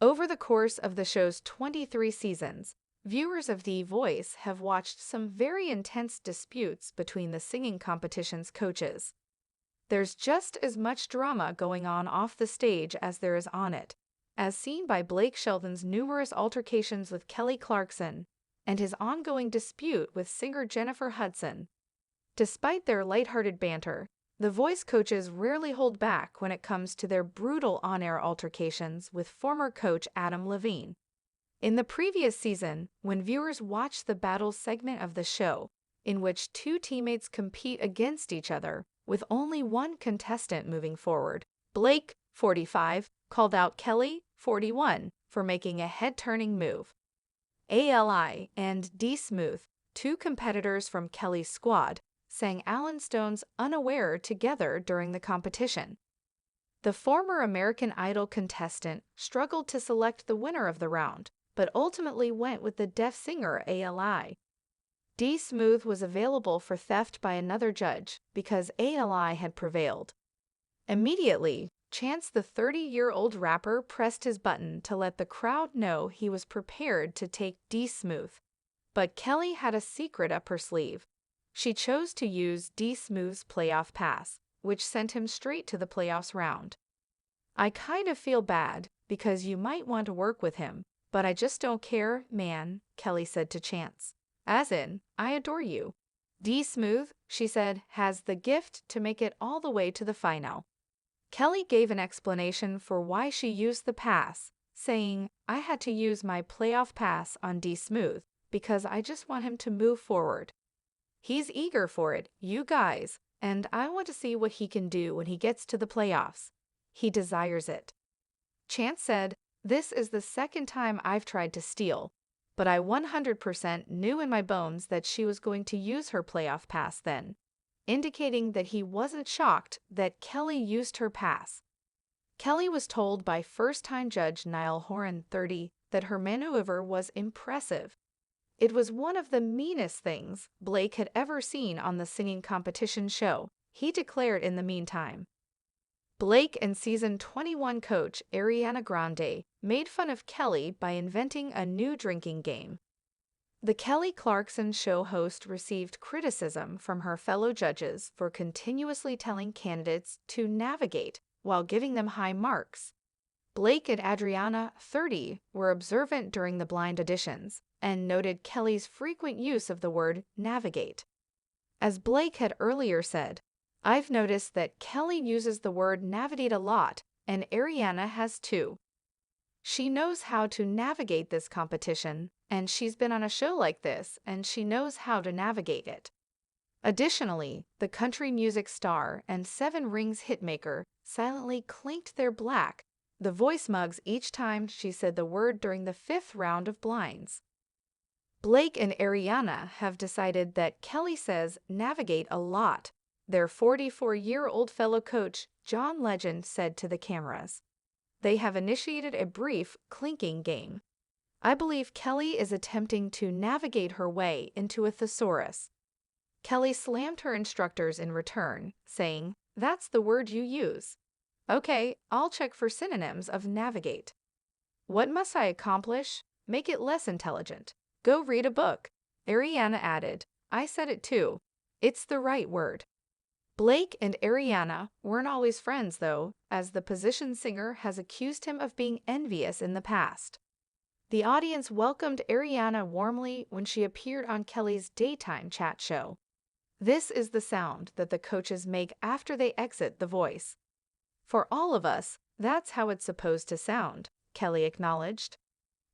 Over the course of the show's 23 seasons, viewers of The Voice have watched some very intense disputes between the singing competition's coaches. There's just as much drama going on off the stage as there is on it, as seen by Blake Shelton's numerous altercations with Kelly Clarkson and his ongoing dispute with singer Jennifer Hudson. Despite their lighthearted banter, the Voice coaches rarely hold back when it comes to their brutal on-air altercations with former coach Adam Levine. In the previous season, when viewers watched the battle segment of the show, in which two teammates compete against each other, with only one contestant moving forward, Blake, 45, called out Kelly, 41, for making a head-turning move. Ali and D. Smooth, two competitors from Kelly's squad, sang Alan Stone's Unaware together during the competition. The former American Idol contestant struggled to select the winner of the round, but ultimately went with the deaf singer Ali. D. Smooth was available for theft by another judge because Ali had prevailed. Immediately, Chance, the 30-year-old rapper, pressed his button to let the crowd know he was prepared to take D. Smooth. But Kelly had a secret up her sleeve. She chose to use D. Smooth's playoff pass, which sent him straight to the playoffs round. "I kind of feel bad, because you might want to work with him, but I just don't care, man," Kelly said to Chance. "As in, I adore you. D. Smooth," she said, "has the gift to make it all the way to the final." Kelly gave an explanation for why she used the pass, saying, "I had to use my playoff pass on D. Smooth because I just want him to move forward. He's eager for it, you guys, and I want to see what he can do when he gets to the playoffs. He desires it." Chance said, "This is the second time I've tried to steal, but I 100% knew in my bones that she was going to use her playoff pass then," indicating that he wasn't shocked that Kelly used her pass. Kelly was told by first-time judge Niall Horan, 30, that her maneuver was impressive. It was one of the meanest things Blake had ever seen on the singing competition show, he declared in the meantime. Blake and season 21 coach Ariana Grande made fun of Kelly by inventing a new drinking game. The Kelly Clarkson show host received criticism from her fellow judges for continuously telling candidates to navigate while giving them high marks. Blake and Adriana, 30, were observant during the blind auditions and noted Kelly's frequent use of the word navigate. As Blake had earlier said, "I've noticed that Kelly uses the word navigate a lot, and Ariana has too. She knows how to navigate this competition, and she's been on a show like this, and she knows how to navigate it." Additionally, the country music star and Seven Rings hitmaker silently clinked their black, The Voice mugs each time she said the word during the 5th round of blinds. Blake and Ariana have decided that Kelly says navigate a lot, their 44-year-old fellow coach John Legend said to the cameras. They have initiated a brief clinking game. "I believe Kelly is attempting to navigate her way into a thesaurus." Kelly slammed her instructors in return, saying, "That's the word you use. Okay, I'll check for synonyms of navigate. What must I accomplish? Make it less intelligent. Go read a book." Ariana added, "I said it too. It's the right word." Blake and Ariana weren't always friends, though, as the position singer has accused him of being envious in the past. The audience welcomed Ariana warmly when she appeared on Kelly's daytime chat show. "This is the sound that the coaches make after they exit The Voice. For all of us, that's how it's supposed to sound," Kelly acknowledged.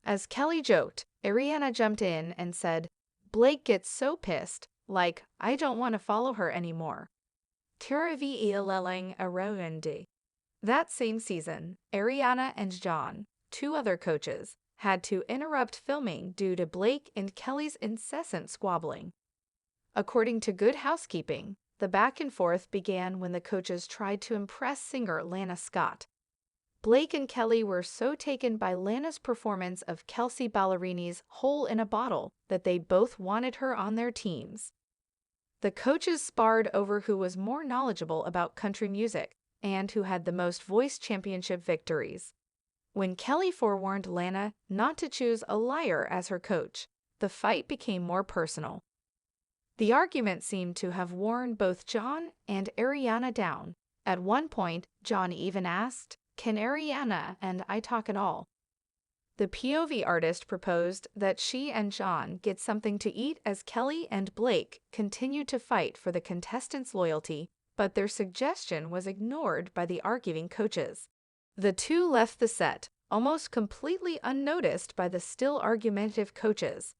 As Kelly joked, Ariana jumped in and said, "Blake gets so pissed, like, I don't want to follow her anymore. That same season, Ariana and John, two other coaches, had to interrupt filming due to Blake and Kelly's incessant squabbling. According to Good Housekeeping, the back and forth began when the coaches tried to impress singer Lana Scott. Blake and Kelly were so taken by Lana's performance of Kelsey Ballerini's Hole in a Bottle that they both wanted her on their teams. The coaches sparred over who was more knowledgeable about country music and who had the most Voice championship victories. When Kelly forewarned Lana not to choose a liar as her coach, the fight became more personal. The argument seemed to have worn both John and Ariana down. At one point, John even asked, "Can Ariana and I talk at all?" The POV artist proposed that she and John get something to eat as Kelly and Blake continued to fight for the contestants' loyalty, but their suggestion was ignored by the arguing coaches. The two left the set, almost completely unnoticed by the still argumentative coaches.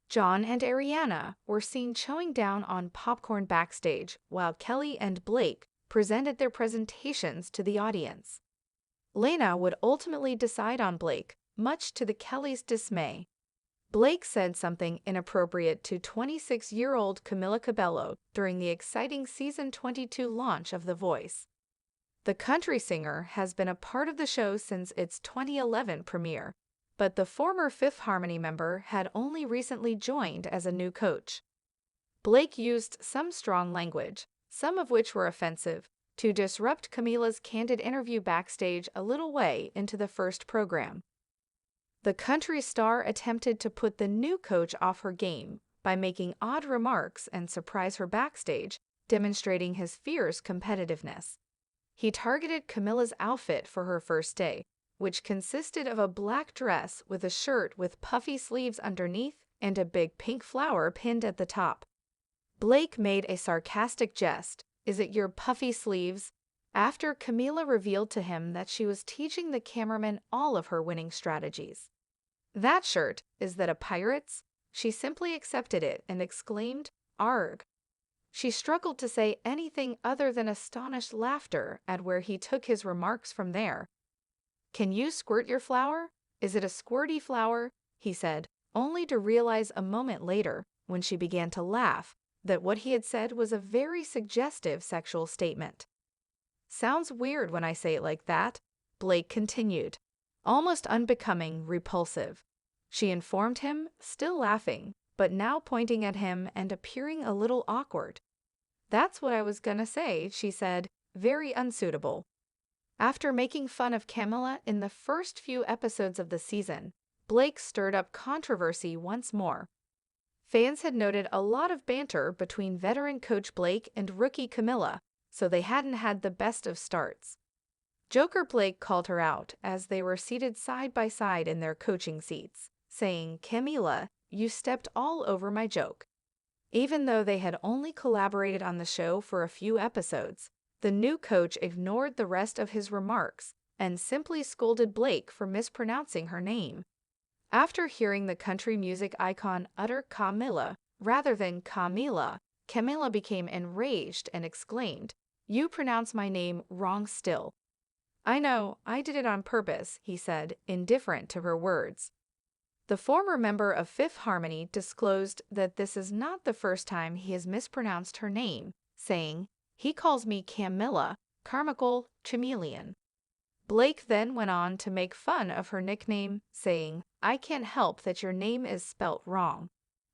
John and Ariana were seen chowing down on popcorn backstage, while Kelly and Blake presented their presentations to the audience. Lana would ultimately decide on Blake, much to the Kellys' dismay. Blake said something inappropriate to 26-year-old Camila Cabello during the exciting Season 22 launch of The Voice. The country singer has been a part of the show since its 2011 premiere, but the former Fifth Harmony member had only recently joined as a new coach. Blake used some strong language, some of which were offensive, to disrupt Camila's candid interview backstage a little way into the first program. The country star attempted to put the new coach off her game by making odd remarks and surprise her backstage, demonstrating his fierce competitiveness. He targeted Camila's outfit for her first day, which consisted of a black dress with a shirt with puffy sleeves underneath and a big pink flower pinned at the top. Blake made a sarcastic jest, "Is it your puffy sleeves?" after Camila revealed to him that she was teaching the cameraman all of her winning strategies. "That shirt, is that a pirate's?" She simply accepted it and exclaimed, "Arg." She struggled to say anything other than astonished laughter at where he took his remarks from there. "Can you squirt your flower? Is it a squirty flower?" he said, only to realize a moment later, when she began to laugh, that what he had said was a very suggestive sexual statement. "Sounds weird when I say it like that," Blake continued. "Almost unbecoming, repulsive," she informed him, still laughing, but now pointing at him and appearing a little awkward. "That's what I was gonna say," she said, "very unsuitable." After making fun of Camila in the first few episodes of the season, Blake stirred up controversy once more. Fans had noted a lot of banter between veteran coach Blake and rookie Camila, so they hadn't had the best of starts. Joker Blake called her out as they were seated side by side in their coaching seats, saying, "Camila, you stepped all over my joke." Even though they had only collaborated on the show for a few episodes, the new coach ignored the rest of his remarks and simply scolded Blake for mispronouncing her name. After hearing the country music icon utter Camila rather than Camila, Camila became enraged and exclaimed, "You pronounce my name wrong still." "I know, I did it on purpose," he said, indifferent to her words. The former member of Fifth Harmony disclosed that this is not the first time he has mispronounced her name, saying, "He calls me Camila, Carmichael Chameleon." Blake then went on to make fun of her nickname, saying, "I can't help that your name is spelt wrong.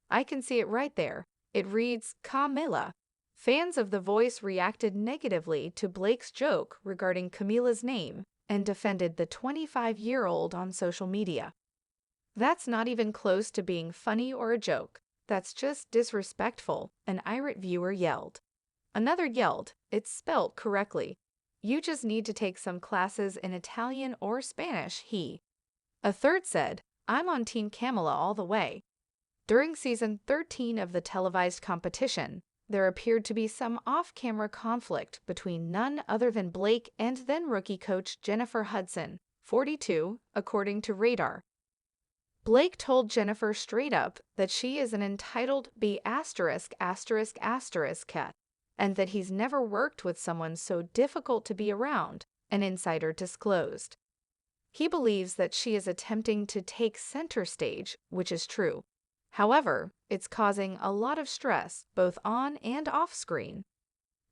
I can see it right there. It reads Camila." Fans of The Voice reacted negatively to Blake's joke regarding Camila's name and defended the 25-year-old on social media. "That's not even close to being funny or a joke. That's just disrespectful," an irate viewer yelled. Another yelled, "It's spelt correctly. You just need to take some classes in Italian or Spanish, he." A third said, "I'm on Team Camila all the way." During Season 13 of the televised competition, there appeared to be some off-camera conflict between none other than Blake and then-rookie coach Jennifer Hudson, 42, according to Radar. Blake told Jennifer straight up that she is an entitled B***** cat, and that he's never worked with someone so difficult to be around, an insider disclosed. He believes that she is attempting to take center stage, which is true. However, it's causing a lot of stress both on and off screen.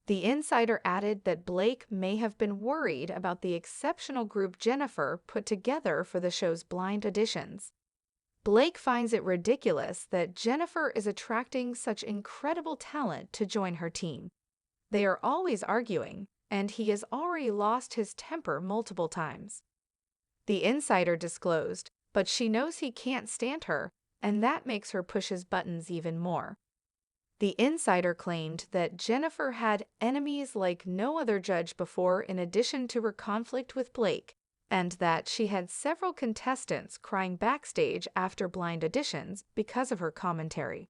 The insider added that Blake may have been worried about the exceptional group Jennifer put together for the show's blind auditions. Blake finds it ridiculous that Jennifer is attracting such incredible talent to join her team. They are always arguing, and he has already lost his temper multiple times. The insider disclosed, but she knows he can't stand her, and that makes her push his buttons even more. The insider claimed that Jennifer had enemies like no other judge before in addition to her conflict with Blake, and that she had several contestants crying backstage after blind auditions because of her commentary.